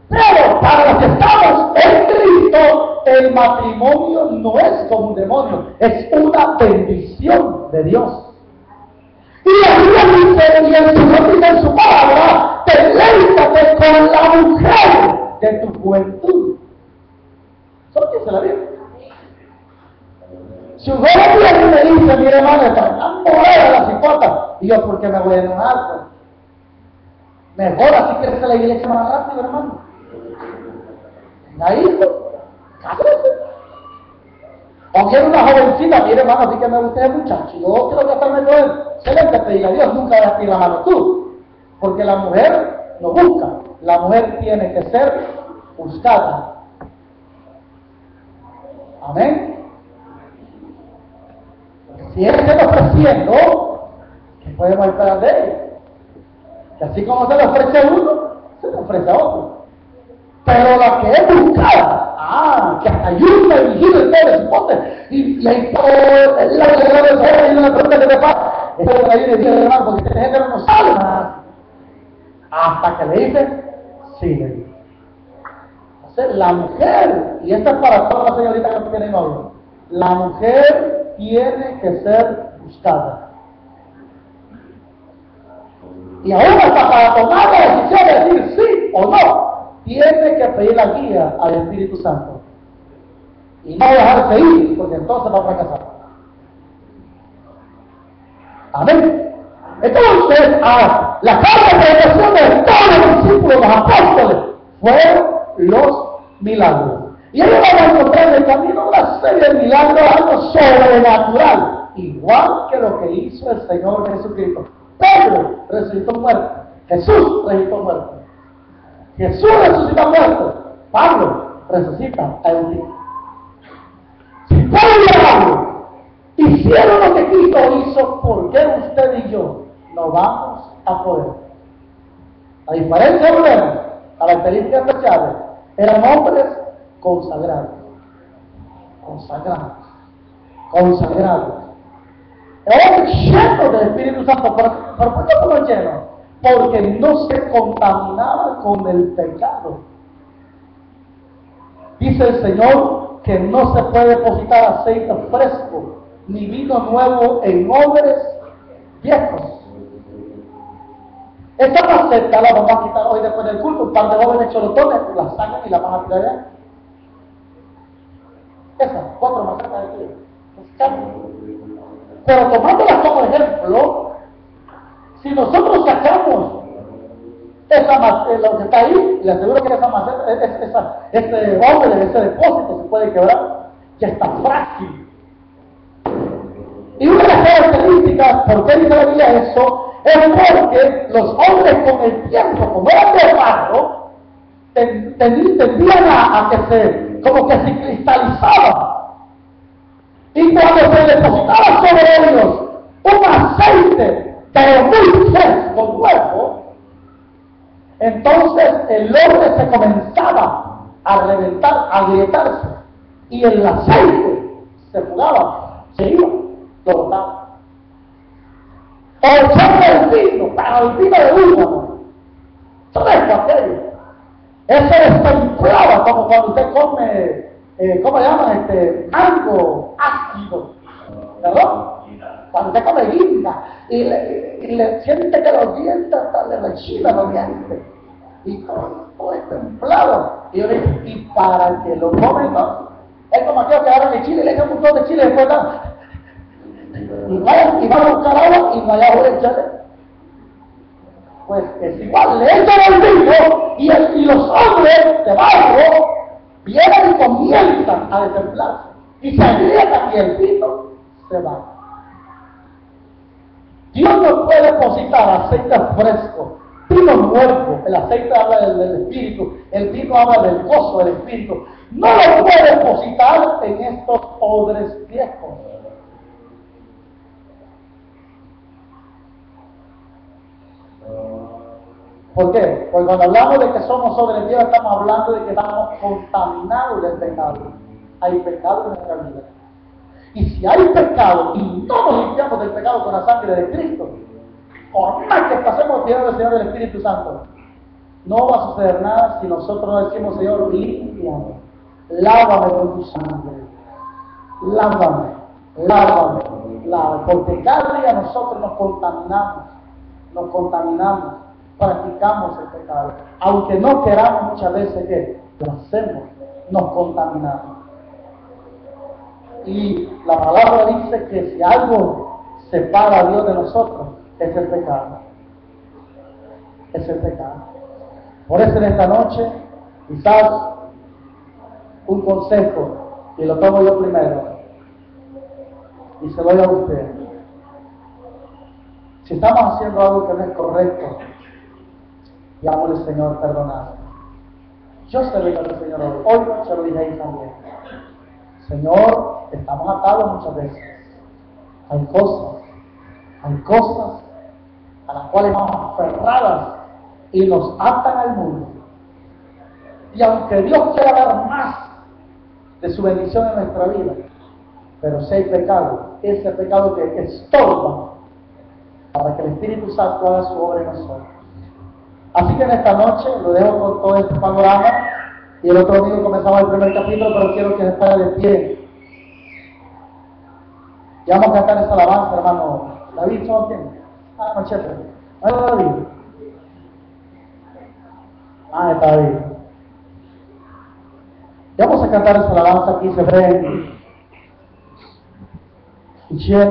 Pero para los que estamos en Cristo, el matrimonio no es como un demonio, es una bendición de Dios. Y la Biblia dice, y el Señor dice en su palabra, deleítate con la mujer de tu juventud. ¿Eso qué dice la Biblia? Si usted viene y me dice, mire hermano, está enamorada de la cipota, y yo, ¿por qué me voy a enojar? Mejor así crece la iglesia más rápido, hermano. Ahí, cásese. O viene una jovencita, mire hermano, así que me gusta el muchacho, yo quiero casarme con él. Excelente, pedirle a Dios, nunca vas a pedir la mano tú. Porque la mujer no busca, la mujer tiene que ser buscada. Amén. Si él se lo ofreciendo, ¿qué podemos esperar de él? Que así como se le ofrece a uno, se le ofrece a otro. Pero la que es buscada, que hasta ayuda a dirigir el todo de su pote, y ahí todo, la pregunta que te pasa, eso es lo que le dice hermano, porque esta gente no sale más. Hasta que le dice, sí, le dice. Entonces, la mujer, y esto es para todas las señoritas que no tienen novio, la mujer tiene que ser buscada. Y aún hasta para tomar la decisión de decir sí o no, tiene que pedir la guía al Espíritu Santo. Y no dejarse ir, porque entonces va a fracasar. Amén. Entonces, la carta de predicación de todos los discípulos, los apóstoles, fueron los milagros. Y ellos van a encontrar en el camino una serie de milagros, algo sobrenatural, igual que lo que hizo el Señor Jesucristo. Pedro resucitó muerto, Jesús resucitó muerto, Jesús resucita muerto, Pablo resucita a Eutico. Si Pablo y Pablo hicieron lo que Cristo hizo, ¿por qué usted y yo no vamos a poder? A diferencia de ellos, características especiales, eran hombres consagrados, hombres llenos del Espíritu Santo. ¿Por qué fueron llenos? Porque no se contaminaban con el pecado. Dice el Señor que no se puede depositar aceite fresco ni vino nuevo en odres viejos. Esta maceta la vamos a quitar hoy después del culto. Un par de jóvenes chorotones la sacan y la van a tirar allá. Esas 4 macetas de aquí. Pero tomándolas como ejemplo, si nosotros sacamos esa maceta, lo que está ahí, le aseguro que esa maceta, ese odre, ese depósito se puede quebrar, ya está frágil. Y una de las características, ¿por qué dice la Biblia eso? Es porque los hombres con el tiempo, como eran de barro, tendían a que se cristalizaban. Y cuando se depositaba sobre ellos un aceite, pero muy fresco, nuevo, entonces el hombre se comenzaba a reventar, a agrietarse, y el aceite se fugaba, se iba, lo botaba. O echando el vino, para el vino de uva, fresco aquello. Eso destemplaba, como cuando usted come, ¿cómo le llaman? Mango ácido, ¿verdad? Cuando usted come guinda y le siente que los dientes hasta le rechinan los dientes. Y todo es templado. Y yo le digo, y para que lo comen, ¿no? Es como aquellos que agarran el chile y le echan un montón de chile y después dan. Y van a buscar agua y no hay agua de echarle. Pues es igual, le echan el vino y los hombres de barro vienen y comienzan a desemplarse. Y se agrietan y el vino se va. Dios no puede depositar aceite fresco, vino muerto. El aceite habla del Espíritu, el vino habla del gozo del Espíritu. No lo puede depositar en estos odres viejos. ¿Por qué? Porque cuando hablamos de que somos sobre Dios, estamos hablando de que estamos contaminados del pecado. Hay pecado en nuestra vida. Y si hay pecado y no nos limpiamos del pecado con la sangre de Cristo, por más que pasemos pidiendo al Señor del Espíritu Santo, no va a suceder nada si nosotros no decimos, Señor, límpiame. lávame con tu sangre, lávame, lávame, lávame, porque cada día nosotros nos contaminamos, practicamos el pecado, aunque no queramos muchas veces que lo hacemos, nos contaminamos. Y la palabra dice que si algo separa a Dios de nosotros, es el pecado. Es el pecado. Por eso en esta noche, quizás un consejo, y lo tomo yo primero, y se lo doy a usted. Si estamos haciendo algo que no es correcto, digámosle, Señor, perdonad. Yo se lo digo al Señor hoy se lo dije ahí también. Señor, estamos atados muchas veces. Hay cosas a las cuales vamos aferradas y nos atan al mundo. Y aunque Dios quiera dar más de su bendición en nuestra vida, pero si hay pecado, ese pecado que estorba para que el Espíritu Santo haga su obra en nosotros. Así que en esta noche lo dejo con todo este panorama, y el otro domingo comenzamos el primer capítulo, pero quiero que se pare de pie. Y vamos a cantar esa alabanza, hermano. David, ¿son quién? Machete. David. Está David. Y vamos a cantar esa alabanza aquí, se ven llena